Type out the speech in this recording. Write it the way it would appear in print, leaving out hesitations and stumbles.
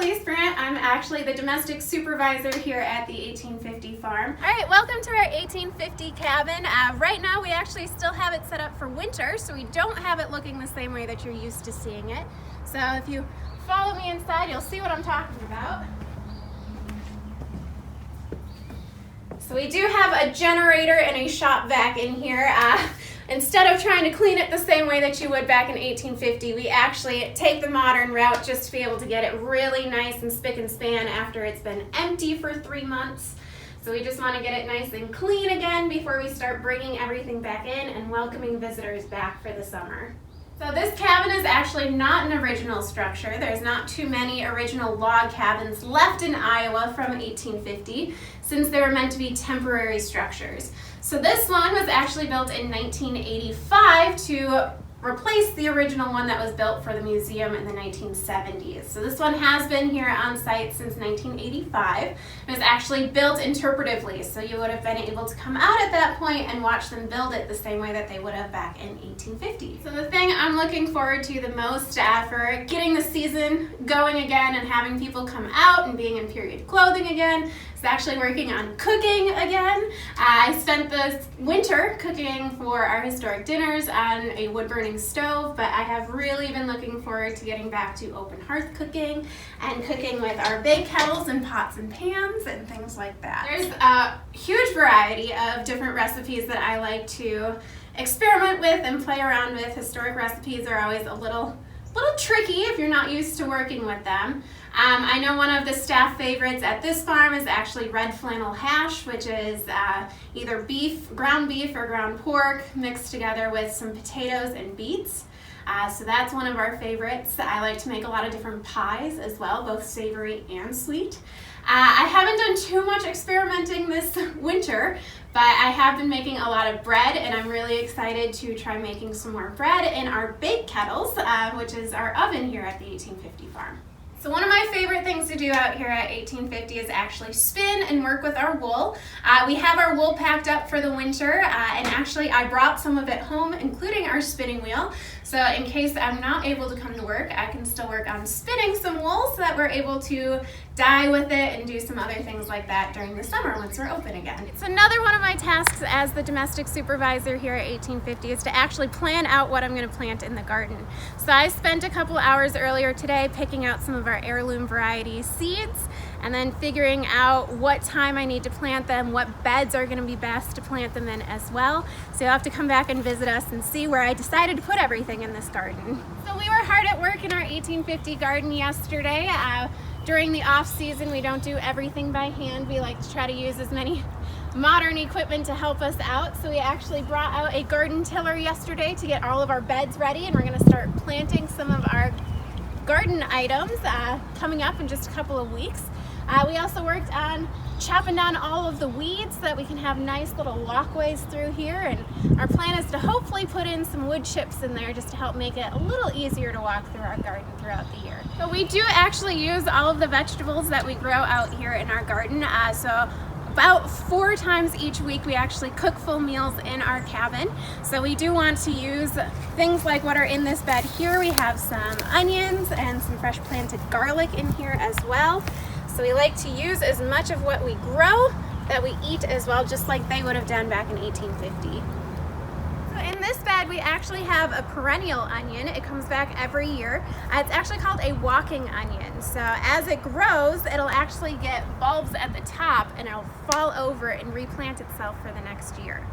Elise Brandt. I'm actually the domestic supervisor here at the 1850 farm. All right, welcome to our 1850 cabin. Right now we actually still have it set up for winter, so we don't have it looking the same way that you're used to seeing it. So if you follow me inside, you'll see what I'm talking about. So we do have a generator and a shop vac in here. Instead of trying to clean it the same way that you would back in 1850, we actually take the modern route just to be able to get it really nice and spick and span after it's been empty for 3 months. So we just want to get it nice and clean again before we start bringing everything back in and welcoming visitors back for the summer. So this cabin is actually not an original structure. There's not too many original log cabins left in Iowa from 1850 since they were meant to be temporary structures. So this one was actually built in 1985 to replace the original one that was built for the museum in the 1970s. So this one has been here on site since 1985. It was actually built interpretively, so you would have been able to come out at that point and watch them build it the same way that they would have back in 1850. So the thing I'm looking forward to the most for getting the season going again and having people come out and being in period clothing again is actually working on cooking again. I spent this winter cooking for our historic dinners on a wood-burning stove, but I have really been looking forward to getting back to open hearth cooking and cooking with our bake kettles and pots and pans and things like that. There's a huge variety of different recipes that I like to experiment with and play around with. Historic recipes are always a little tricky if you're not used to working with them. I know one of the staff favorites at this farm is actually red flannel hash, which is either ground beef or ground pork mixed together with some potatoes and beets. So that's one of our favorites. I like to make a lot of different pies as well, both savory and sweet. I haven't done too much experimenting this winter, but I have been making a lot of bread, and I'm really excited to try making some more bread in our bake kettles, which is our oven here at the 1850 farm. So one of my favorite things to do out here at 1850 is actually spin and work with our wool. We have our wool packed up for the winter, and actually I brought some of it home, including our spinning wheel. So in case I'm not able to come to work, I can still work on spinning some wool so that we're able to dye with it and do some other things like that during the summer once we're open again. It's another one of my tasks as the domestic supervisor here at 1850 is to actually plan out what I'm going to plant in the garden. So I spent a couple hours earlier today picking out some of our heirloom variety seeds and then figuring out what time I need to plant them, what beds are going to be best to plant them in as well. So you'll have to come back and visit us and see where I decided to put everything in this garden. So we were hard at work in our 1850 garden yesterday. During the off season, we don't do everything by hand. We like to try to use as many modern equipment to help us out. So we actually brought out a garden tiller yesterday to get all of our beds ready, and we're going to start planting some of our garden items coming up in just a couple of weeks. We also worked on chopping down all of the weeds so that we can have nice little walkways through here, and our plan is to hopefully put in some wood chips in there just to help make it a little easier to walk through our garden throughout the year. But we do actually use all of the vegetables that we grow out here in our garden. So about 4 times each week we actually cook full meals in our cabin. So we do want to use things like what are in this bed here. We have some onions and some fresh planted garlic in here as well. So we like to use as much of what we grow that we eat as well, just like they would have done back in 1850. So in this bed we actually have a perennial onion. It comes back every year. It's actually called a walking onion. So as it grows, it'll actually get bulbs at the top and it'll fall over and replant itself for the next year.